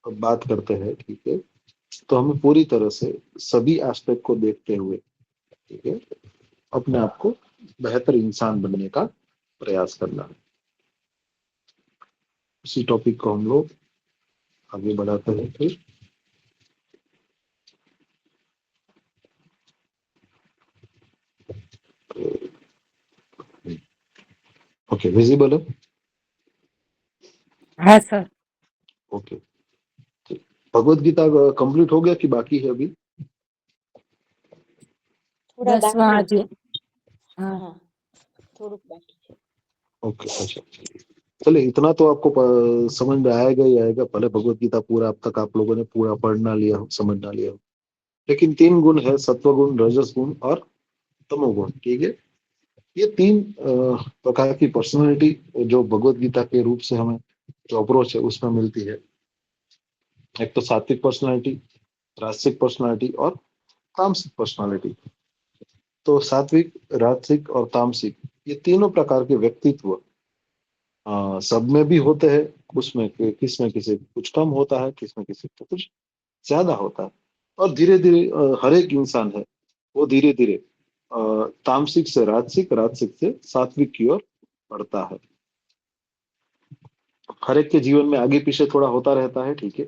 बात करते हैं, ठीक है, तो हमें पूरी तरह से सभी एस्पेक्ट को देखते हुए, ठीक है, अपने आप को बेहतर इंसान बनने का प्रयास करना है। इसी टॉपिक को हम लोग आगे बढ़ाते हैं फिर। ओके, विजिबल है? हाँ सर। ओके, ठीक। भगवत गीता कंप्लीट हो गया कि बाकी है अभी? थोड़ा 10वां बाकी है। अध्याय। हाँ। हाँ, थोड़ा बाकी है। ओके, अच्छा। चलिए, इतना तो आपको समझ में आएगा ही आएगा, भले भगवत गीता पूरा अब तक आप लोगों ने पूरा पढ़ ना लिया हो, समझ ना लिया हो। लेकिन 3 गुण है, सत्व गुण, रजस गुण और तमोगुण। ठीक है, ये 3 प्रकार की पर्सनालिटी जो भगवत गीता के रूप से हमें जो अप्रोच है उसमें मिलती है। एक तो सात्विक पर्सनालिटी, राजसिक पर्सनालिटी और तामसिक पर्सनालिटी। तो सात्विक, राजसिक और तामसिक, ये तीनों प्रकार के व्यक्तित्व सब में भी होते हैं। उसमें किस में किसी कुछ कम होता है, किस में किसी को कुछ ज्यादा होता है। और धीरे धीरे हर एक इंसान है वो धीरे धीरे तामसिक से राजसिक, राजसिक से सात्विक की ओर बढ़ता है। हर एक के जीवन में आगे पीछे थोड़ा होता रहता है। ठीक है,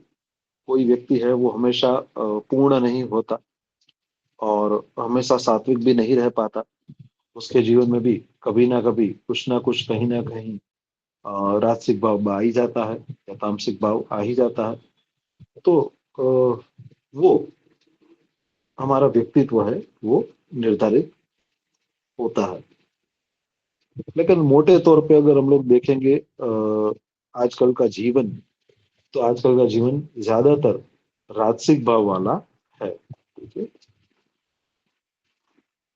कोई व्यक्ति है वो हमेशा पूर्ण नहीं होता और हमेशा सात्विक भी नहीं रह पाता। उसके जीवन में भी कभी ना कुछ कहीं ना कहीं राजसिक भाव आ ही जाता है या तामसिक भाव आ ही जाता है। तो वो हमारा व्यक्तित्व है वो निर्धारित होता है। लेकिन मोटे तौर पे अगर हम लोग देखेंगे आजकल का जीवन, तो आजकल का जीवन ज्यादातर राजसिक भाव वाला है। ठीक है,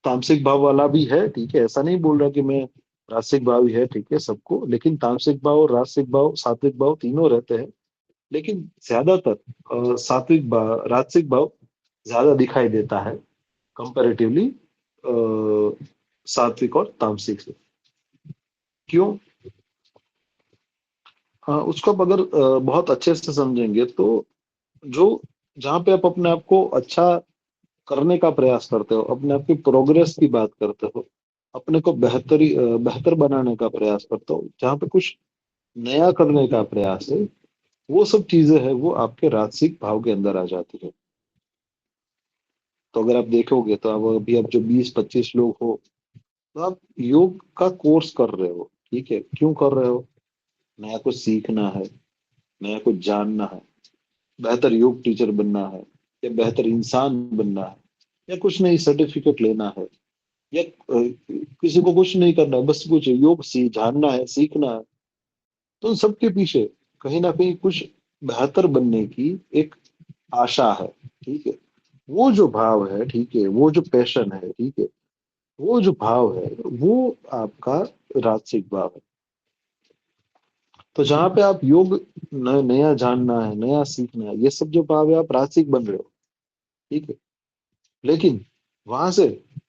तामसिक भाव वाला भी है। ठीक है, ऐसा नहीं बोल रहा कि मैं राजसिक भाव ही है, ठीक है सबको, लेकिन तामसिक भाव और राजसिक भाव, सात्विक भाव तीनों रहते हैं। लेकिन ज्यादातर राजसिक भाव ज्यादा दिखाई देता है कंपैरेटिवली सात्विक और तामसिक से। क्यों? उसको आप अगर बहुत अच्छे से समझेंगे तो जो जहाँ पे आप अपने आप को अच्छा करने का प्रयास करते हो, अपने आप की प्रोग्रेस की बात करते हो, अपने को बेहतर बनाने का प्रयास करते हो, जहाँ पे कुछ नया करने का प्रयास है, वो सब चीजें है वो आपके राजसिक भाव के अंदर आ जाती है। तो अगर आप देखोगे तो अब अभी आप जो 20-25 लोग हो, तो आप योग का कोर्स कर रहे हो। ठीक है, क्यों कर रहे हो? नया कुछ सीखना है, नया कुछ जानना है, बेहतर योग टीचर बनना है, या बेहतर इंसान बनना है, या कुछ नहीं सर्टिफिकेट लेना है, या किसी को कुछ नहीं करना है, बस कुछ योग जानना है, सीखना है। तो उन सबके पीछे कहीं ना कहीं कुछ बेहतर बनने की एक आशा है। ठीक है, वो जो भाव है, ठीक है, वो जो पैशन है, ठीक है, वो जो भाव है, वो आपका राजसिक भाव है। तो जहाँ पे आप योग नया जानना है, नया सीखना है, ये सब जो भाव है आप रासिक बन रहे हो, ठीक है। लेकिन वहां से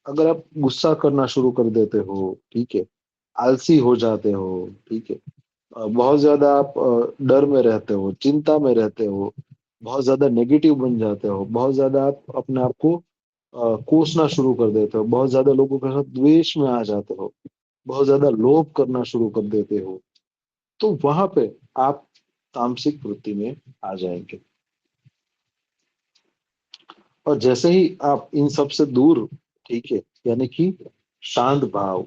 अगर आप गुस्सा करना शुरू कर देते हो, ठीक है, आलसी हो जाते हो, ठीक है, बहुत ज्यादा आप डर में रहते हो, चिंता में रहते हो, बहुत ज्यादा नेगेटिव बन जाते हो, बहुत ज्यादा आप अपने आप को कोसना शुरू कर देते हो, बहुत ज्यादा लोगों के साथ द्वेष में आ जाते हो, बहुत ज्यादा लोभ करना शुरू कर देते हो, तो वहां पे आप तामसिक वृत्ति में आ जाएंगे। और जैसे ही आप इन सब से दूर, ठीक है, यानी कि शांत भाव,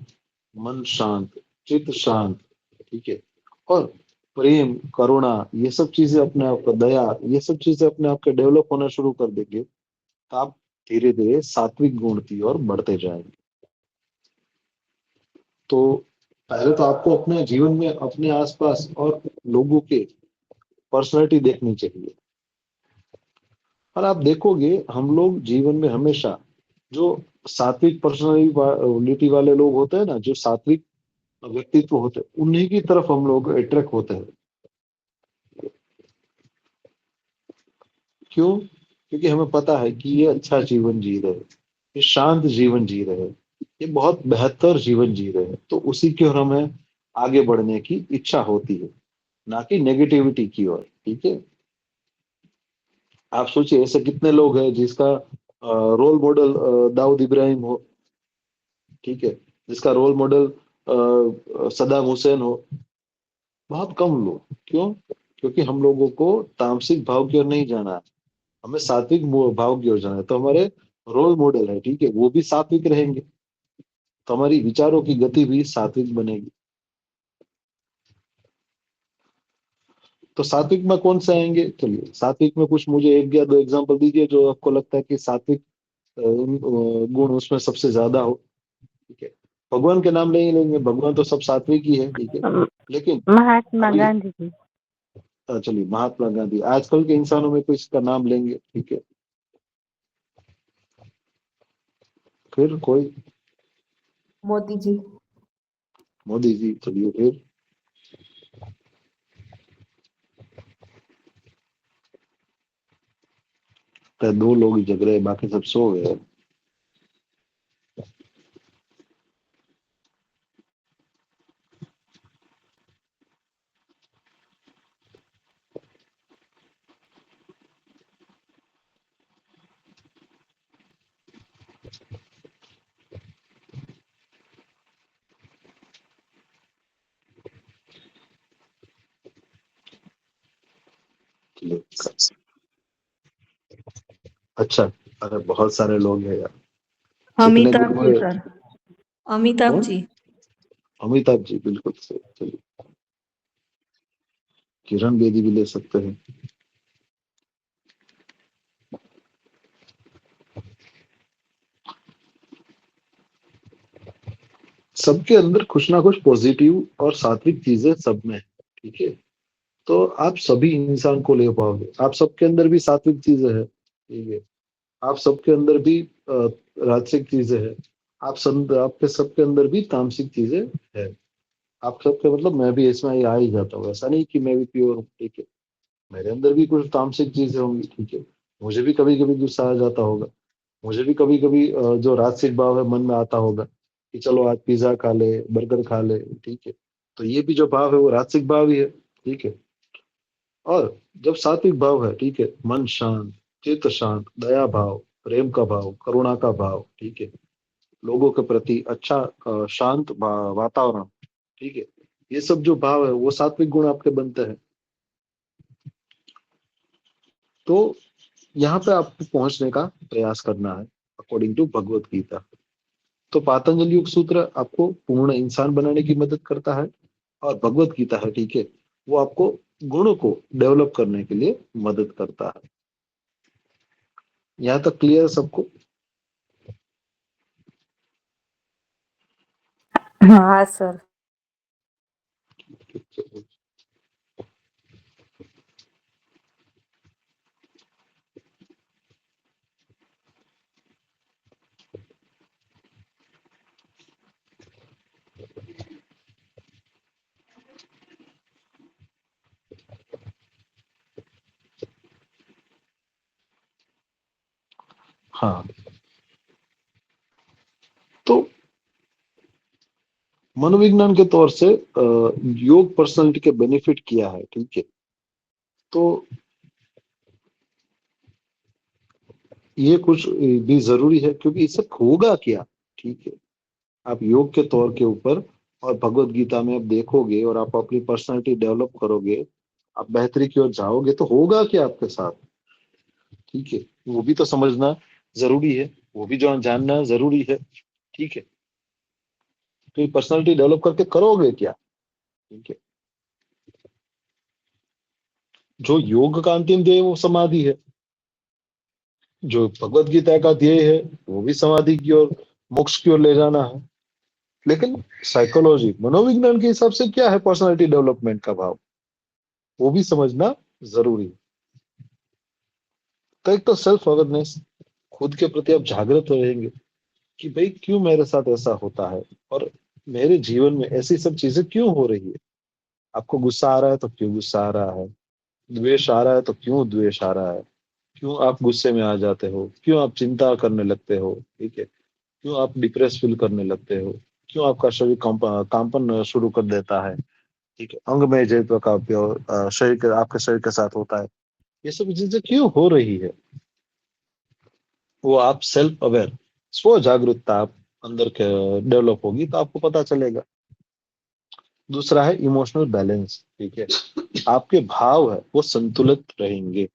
मन शांत, चित्त शांत, ठीक है, और प्रेम, करुणा, ये सब चीजें अपने आप को, दया, ये सब चीजें अपने आप के डेवलप होना शुरू कर देंगे, तो आप धीरे धीरे सात्विक गुण की ओर बढ़ते जाएंगे। तो पहले तो आपको अपने जीवन में अपने आसपास और लोगों के पर्सनैलिटी देखनी चाहिए। और आप देखोगे हम लोग जीवन में हमेशा जो सात्विक पर्सनैलिटी वाले लोग होते हैं ना, जो सात्विक व्यक्तित्व होते हैं, उन्हीं की तरफ हम लोग अट्रैक्ट होते हैं। क्यों? क्योंकि हमें पता है कि ये अच्छा जीवन जी रहे हैं, ये शांत जीवन जी रहे हैं, ये बहुत बेहतर जीवन जी रहे हैं, तो उसी की ओर हमें आगे बढ़ने की इच्छा होती है, ना कि नेगेटिविटी की ओर, ठीक है। आप सोचिए ऐसे कितने लोग हैं जिसका रोल मॉडल दाऊद इब्राहिम हो, ठीक है, जिसका रोल मॉडल सद्दाम हुसैन हो। बहुत कम लोग। क्यों? क्योंकि हम लोगों को तामसिक भाव की ओर नहीं जाना है, हमें सात्विक भाव की ओर जाना है। तो हमारे रोल मॉडल है, ठीक है, वो भी सात्विक रहेंगे, तो हमारी विचारों की गति भी सात्विक बनेगी। तो सात्विक में कौन से आएंगे? चलिए सात्विक में कुछ मुझे एक या दो एग्जांपल दीजिए जो आपको लगता है कि सात्विक गुण उसमें सबसे ज्यादा हो, ठीक है। भगवान के नाम नहीं लेंगे, भगवान तो सब सात्विक ही है, ठीक है। लेकिन महात्मा अभी गांधी जी। चलिए महात्मा गांधी, आजकल के इंसानों में कोई इसका नाम लेंगे, ठीक है, फिर कोई? मोदी जी। मोदी जी, चलिए फिर? तो दो लोग ही जग रहे, बाकी सब सो गए। चलिए। अच्छा, अरे बहुत सारे लोग हैं यार, कितने अमिताभ गुण जी हुए? सर। अमिताभ कौन? जी। अमिताभ जी, बिल्कुल सही। चलिए, किरण बेदी भी ले सकते हैं। सबके अंदर कुछ ना कुछ पॉजिटिव और सात्विक चीजें सब में है, ठीक है। तो आप सभी इंसान को ले पाओगे, आप सबके अंदर भी सात्विक चीजें है, ठीक है, आप सबके अंदर भी राजसिक चीजें है, आपके सबके अंदर भी तामसिक चीजें है। आप सबके मतलब मैं भी इसमें आ ही जाता हूँ, ऐसा नहीं कि मैं भी प्योर हूँ, ठीक है। मेरे अंदर भी कुछ तामसिक चीजें होंगी, ठीक है। मुझे भी कभी कभी गुस्सा आ जाता होगा, मुझे भी कभी कभी जो राजसिक भाव है मन में आता होगा कि चलो आज पिज्जा खा ले, बर्गर खा ले, ठीक है। तो ये भी जो भाव है वो राजसिक भाव ही है, ठीक है। और जब सात्विक भाव है, ठीक है, मन शांत, चित्त शांत, दया भाव, प्रेम का भाव, करुणा का भाव, ठीक है, लोगों के प्रति अच्छा शांत वातावरण, ठीक है, ये सब जो भाव है वो सात्विक गुण आपके बनते हैं। तो यहाँ पे आपको पहुंचने का प्रयास करना है अकॉर्डिंग टू भगवत गीता। तो पातंजलि योग सूत्र आपको पूर्ण इंसान बनाने की मदद करता है, और भगवत गीता है, ठीक है, वो आपको गुणों को डेवलप करने के लिए मदद करता है। यहाँ तक क्लियर है सबको? हाँ सर। हाँ, तो मनोविज्ञान के तौर से योग पर्सनालिटी के बेनिफिट किया है, ठीक है। तो ये कुछ भी जरूरी है, क्योंकि इससे होगा क्या, ठीक है। आप योग के तौर के ऊपर और भगवत गीता में आप देखोगे और आप अपनी पर्सनालिटी डेवलप करोगे, आप बेहतरी की ओर जाओगे, तो होगा क्या आपके साथ, ठीक है। वो भी तो समझना जरूरी है, वो भी जो जानना जरूरी है, ठीक है। तो ये पर्सनालिटी डेवलप करके करोगे क्या, ठीक है। जो योग का अंतिम ध्येय है, वो समाधि है। जो भगवत गीता का ध्येय है, वो भी समाधि की ओर, मोक्ष की ओर ले जाना है। लेकिन साइकोलॉजी, मनोविज्ञान के हिसाब से क्या है पर्सनालिटी डेवलपमेंट का भाव, वो भी समझना जरूरी है। तो एक तो सेल्फ अवेयरनेस, खुद के प्रति आप जागृत रहेंगे कि भाई क्यों मेरे साथ ऐसा होता है, और मेरे जीवन में ऐसी सब चीजें क्यों हो रही है। आपको गुस्सा आ रहा है तो क्यों गुस्सा आ रहा है, द्वेष आ रहा है तो क्यों द्वेष आ रहा है, क्यों आप गुस्से में आ जाते हो, क्यों आप चिंता करने लगते हो, ठीक है। क्यों आप डिप्रेस फील करने लगते हो, क्यों आपका शरीर कांपन शुरू कर देता है, ठीक है। अंग में जैसे का उपयोग शरीर के, आपके शरीर के साथ होता है। ये सब चीजें क्यों हो रही है, वो आप सेल्फ अवेयर, स्व जागरूकता आप अंदर के डेवलप होगी तो आपको पता चलेगा। दूसरा है इमोशनल बैलेंस, ठीक है। आपके भाव है वो संतुलित रहेंगे।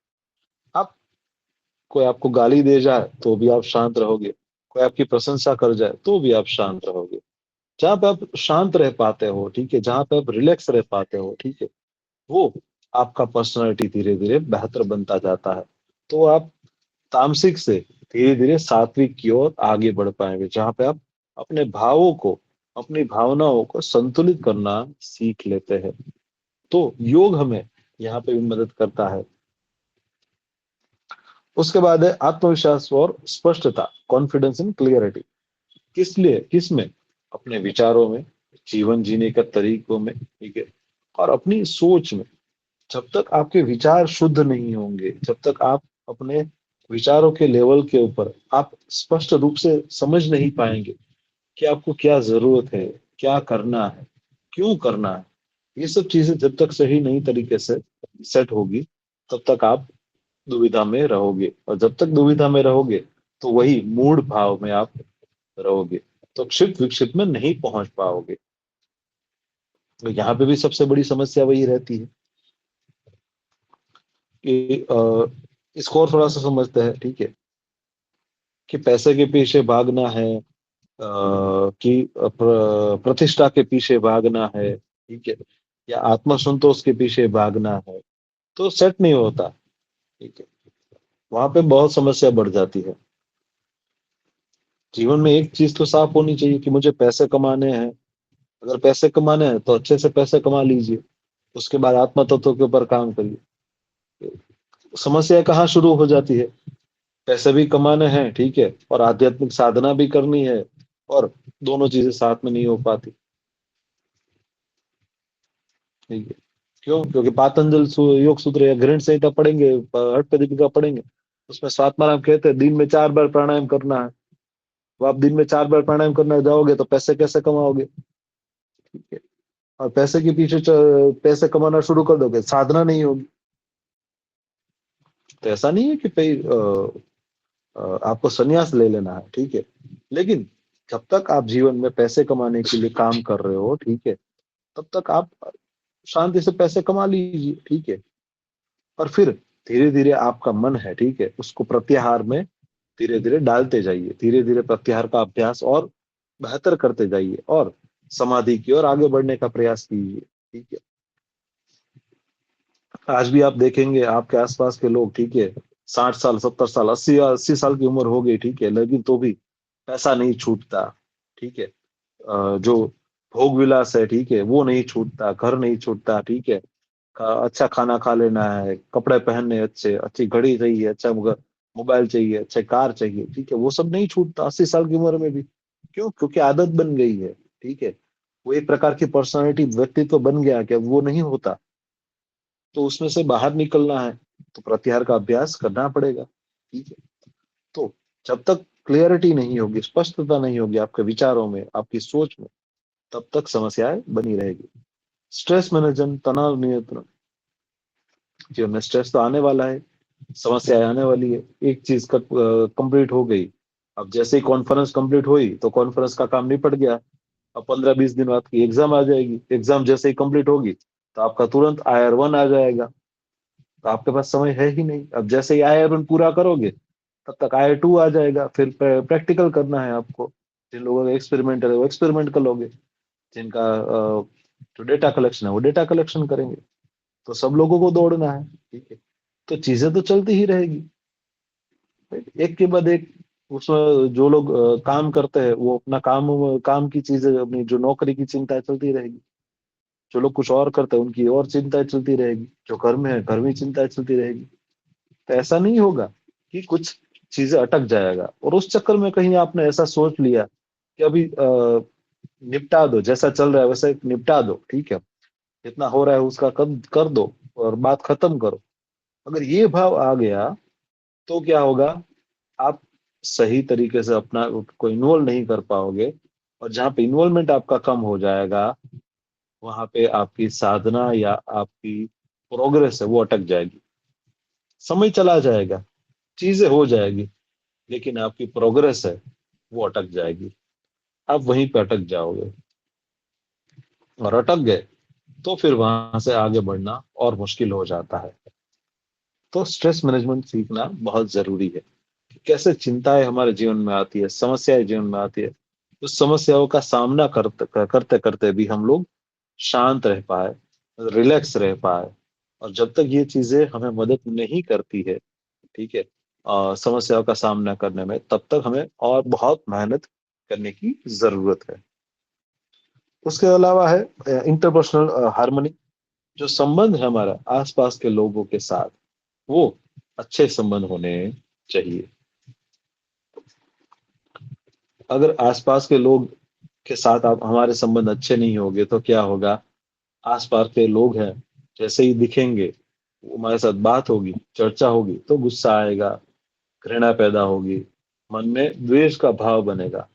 आप, कोई आपको गाली दे जाए तो भी आप शांत रहोगे, कोई आपकी प्रशंसा कर जाए तो भी आप शांत रहोगे। जहां पे आप शांत रह पाते हो, ठीक है, जहां पे आप रिलैक्स रह पाते हो, ठीक है, वो आपका पर्सनालिटी धीरे धीरे बेहतर बनता जाता है। तो आप तामसिक से धीरे धीरे सात्विक की ओर आगे बढ़ पाएंगे, जहां पे आप अपने भावों को, अपनी भावनाओं को संतुलित करना सीख लेते हैं। तो योग हमें यहाँ पे भी मदद करता है। उसके बाद है आत्मविश्वास और स्पष्टता, कॉन्फिडेंस एंड क्लियरिटी। किस लिए, किस में, अपने विचारों में, जीवन जीने का तरीकों में, ठीक है, और अपनी सोच में। जब तक आपके विचार शुद्ध नहीं होंगे, जब तक आप अपने विचारों के लेवल के ऊपर आप स्पष्ट रूप से समझ नहीं पाएंगे कि आपको क्या जरूरत है, क्या करना है, क्यों करना है, ये सब चीजें जब तक सही नहीं तरीके से सेट होगी, तब तक आप दुविधा में रहोगे, और जब तक दुविधा में रहोगे तो वही मूड भाव में आप रहोगे, तो क्षिप्त विक्षिप्त में नहीं पहुंच पाओगे। तो यहाँ पे भी सबसे बड़ी समस्या वही रहती है कि इसको और थोड़ा सा समझते हैं, ठीक है, कि पैसे के पीछे भागना है, कि प्रतिष्ठा के पीछे भागना है, ठीक है, या आत्मसंतोष के पीछे भागना है, तो सेट नहीं होता, ठीक है। वहां पे बहुत समस्या बढ़ जाती है। जीवन में एक चीज तो साफ होनी चाहिए कि मुझे पैसे कमाने हैं। अगर पैसे कमाने हैं तो अच्छे से पैसे कमा लीजिए, उसके बाद आत्म तत्व के ऊपर काम करिए। समस्या कहाँ शुरू हो जाती है, पैसे भी कमाने हैं, ठीक है, और आध्यात्मिक साधना भी करनी है, और दोनों चीजें साथ में नहीं हो पाती, ठीक है। क्यों, क्योंकि पातंजल योग सूत्र या गृहण संहिता पढ़ेंगे, हठ दीपिका पढ़ेंगे, उसमें स्वात्माराम कहते हैं दिन में 4 बार प्राणायाम करना है। तो आप दिन में 4 बार प्राणायाम करने जाओगे तो पैसे कैसे कमाओगे, ठीक है। और पैसे के पीछे पैसे कमाना शुरू कर दोगे, साधना नहीं होगी। तो ऐसा नहीं है कि भाई आपको संन्यास ले लेना है, ठीक है, लेकिन जब तक आप जीवन में पैसे कमाने के लिए काम कर रहे हो, ठीक है, तब तक आप शांति से पैसे कमा लीजिए, ठीक है। और फिर धीरे धीरे आपका मन है, ठीक है, उसको प्रत्याहार में धीरे धीरे डालते जाइए, धीरे धीरे प्रत्याहार का अभ्यास और बेहतर करते जाइए, और समाधि की ओर आगे बढ़ने का प्रयास कीजिए, ठीक है। आज भी आप देखेंगे आपके आसपास के लोग, ठीक है, 60 साल, 70 साल, 80 80 साल की उम्र हो गई, ठीक है, लेकिन तो भी पैसा नहीं छूटता, ठीक है। जो भोग विलास है, ठीक है, वो नहीं छूटता, घर नहीं छूटता, ठीक है। अच्छा खाना खा लेना है, कपड़े पहनने अच्छे, अच्छी घड़ी चाहिए, अच्छा मोबाइल चाहिए, अच्छे कार चाहिए, ठीक है, वो सब नहीं छूटता 80 साल की उम्र में भी। क्यों, क्योंकि आदत बन गई है, ठीक है। वो एक प्रकार की पर्सनालिटी, व्यक्तित्व बन गया कि अब वो नहीं होता। तो उसमें से बाहर निकलना है तो प्रत्याहार का अभ्यास करना पड़ेगा, ठीक है। तो जब तक क्लियरिटी नहीं होगी, स्पष्टता नहीं होगी आपके विचारों में, आपकी सोच में, तब तक समस्याएं बनी रहेगी। स्ट्रेस मैनेजमेंट, तनाव नियंत्रण, जीवन में स्ट्रेस तो आने वाला है, समस्याएं आने वाली है। एक चीज का कंप्लीट हो गई, अब जैसे ही कॉन्फ्रेंस कंप्लीट हुई तो कॉन्फ्रेंस का काम निपट गया। अब 15-20 दिन बाद की एग्जाम आ जाएगी, एग्जाम जैसे ही कंप्लीट होगी तो आपका तुरंत IR1 आ जाएगा, तो आपके पास समय है ही नहीं। अब जैसे ही IR1 पूरा करोगे तब तक IR2 आ जाएगा, फिर प्रैक्टिकल करना है आपको। जिन लोगों का एक्सपेरिमेंटल है वो एक्सपेरिमेंट कर लोगे, जिनका जो डेटा कलेक्शन है वो डेटा कलेक्शन करेंगे। तो सब लोगों को दौड़ना है, ठीक है। तो चीजें तो चलती ही रहेगी, एक के बाद एक। उसमें जो लोग काम करते हैं वो अपना काम काम की चीजें, अपनी जो नौकरी की चिंता चलती रहेगी। जो लोग कुछ और करते हैं उनकी और चिंताएं चलती रहेगी, जो घर में है घर में चिंताएं चलती रहेगी। तो ऐसा नहीं होगा कि कुछ चीजें अटक जाएगा और उस चक्कर में कहीं आपने ऐसा सोच लिया कि अभी निपटा दो, जैसा चल रहा है वैसा निपटा दो, ठीक है, जितना हो रहा है उसका कर दो और बात खत्म करो। अगर ये भाव आ गया तो क्या होगा, आप सही तरीके से अपना को इन्वॉल्व नहीं कर पाओगे, और जहाँ पे इन्वॉल्वमेंट आपका कम हो जाएगा वहां पे आपकी साधना या आपकी प्रोग्रेस है वो अटक जाएगी। समय चला जाएगा, चीजें हो जाएगी, लेकिन आपकी प्रोग्रेस है वो अटक जाएगी। आप वहीं पे अटक जाओगे, और अटक गए तो फिर वहां से आगे बढ़ना और मुश्किल हो जाता है। तो स्ट्रेस मैनेजमेंट सीखना बहुत जरूरी है कि कैसे चिंताएं हमारे जीवन में आती है, समस्याएं जीवन में आती है, उस समस्याओं का सामना करते करते करते भी हम लोग शांत रह पाए, रिलैक्स रह पाए। और जब तक ये चीजें हमें मदद नहीं करती है, ठीक है, समस्याओं का सामना करने में, तब तक हमें और बहुत मेहनत करने की जरूरत है। उसके अलावा है इंटरपर्सनल हार्मनी। जो संबंध है हमारा आसपास के लोगों के साथ, वो अच्छे संबंध होने चाहिए। अगर आसपास के लोग के साथ आप हमारे संबंध अच्छे नहीं होंगे तो क्या होगा, आसपास के लोग हैं, जैसे ही दिखेंगे वो हमारे साथ बात होगी, चर्चा होगी तो गुस्सा आएगा, घृणा पैदा होगी, मन में द्वेष का भाव बनेगा।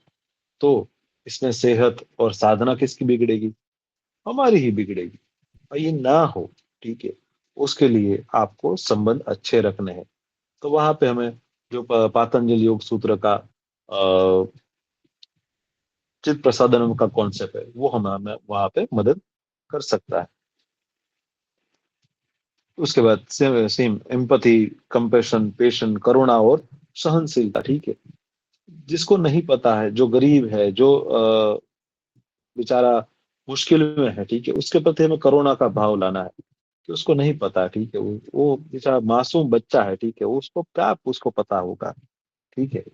तो इसमें सेहत और साधना किसकी बिगड़ेगी, हमारी ही बिगड़ेगी। और ये ना हो, ठीक है, उसके लिए आपको संबंध अच्छे रखने हैं। तो वहां पे हमें जो पातंजलि योग सूत्र का चित्त प्रसादनम का कॉन्सेप्ट है वो हमें वहां पे मदद कर सकता है। उसके बाद सेम सेम एम्पथी, कंपेशन, पेशन, करुणा और सहनशीलता, ठीक है। जिसको नहीं पता है, जो गरीब है, जो बेचारा मुश्किल में है, ठीक है, उसके प्रति हमें करुणा का भाव लाना है कि उसको नहीं पता, ठीक है, वो बेचारा मासूम बच्चा है, ठीक है, उसको क्या उसको पता होगा, ठीक है।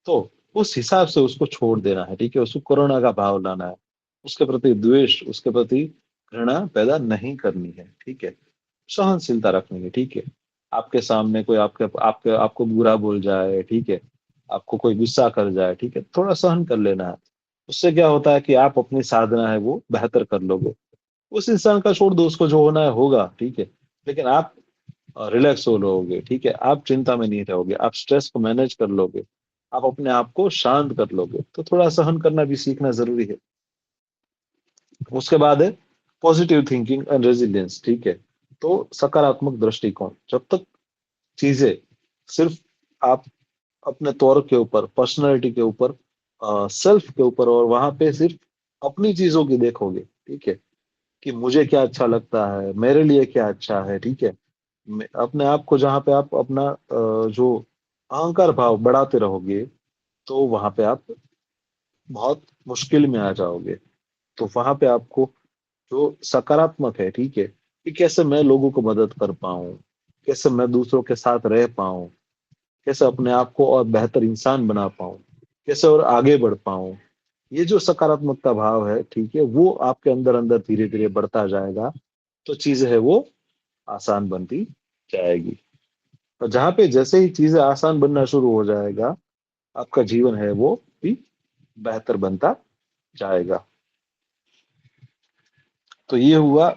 तो उस हिसाब से उसको छोड़ देना है, ठीक है, उसको करुणा का भाव लाना है, उसके प्रति द्वेष, उसके प्रति घृणा पैदा नहीं करनी है, ठीक है। सहनशीलता रखनी है, ठीक है। आपके सामने कोई आपके आपके आपको बुरा बोल जाए, ठीक है, आपको कोई गुस्सा कर जाए, ठीक है, थोड़ा सहन कर लेना है। उससे क्या होता है कि आप अपनी साधना है वो बेहतर कर लोगे। उस इंसान का छोड़ दो, उसको जो होना है होगा, ठीक है, लेकिन आप रिलैक्स हो लोगे, ठीक है, आप चिंता में नहीं रहोगे, आप स्ट्रेस को मैनेज कर लोगे, आप अपने आप को शांत कर लोगे। तो थोड़ा सहन करना भी सीखना जरूरी है। उसके बाद है पॉजिटिव थिंकिंग एंड रेजिलियंस, ठीक है। तो सकारात्मक दृष्टिकोण, जब तक चीजें सिर्फ आप अपने तौर के ऊपर, पर्सनालिटी के ऊपर, सेल्फ के ऊपर, और वहां पे सिर्फ अपनी चीजों की देखोगे, ठीक है, कि मुझे क्या अच्छा लगता है, मेरे लिए क्या अच्छा है, ठीक है, अपने आप को जहाँ पे आप अपना जो अहंकार भाव बढ़ाते रहोगे तो वहां पे आप बहुत मुश्किल में आ जाओगे। तो वहां पे आपको जो सकारात्मक है, ठीक है, कि कैसे मैं लोगों को मदद कर पाऊं, कैसे मैं दूसरों के साथ रह पाऊं, कैसे अपने आप को और बेहतर इंसान बना पाऊं, कैसे और आगे बढ़ पाऊं। ये जो सकारात्मकता भाव है, ठीक है, वो आपके अंदर अंदर धीरे धीरे बढ़ता जाएगा। तो चीजें है वो आसान बनती जाएगी। और जहाँ पे जैसे ही चीजें आसान बनना शुरू हो जाएगा, आपका जीवन है वो भी बेहतर बनता जाएगा। तो ये हुआ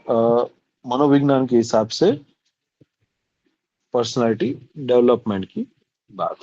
मनोविज्ञान के हिसाब से पर्सनालिटी डेवलपमेंट की बात।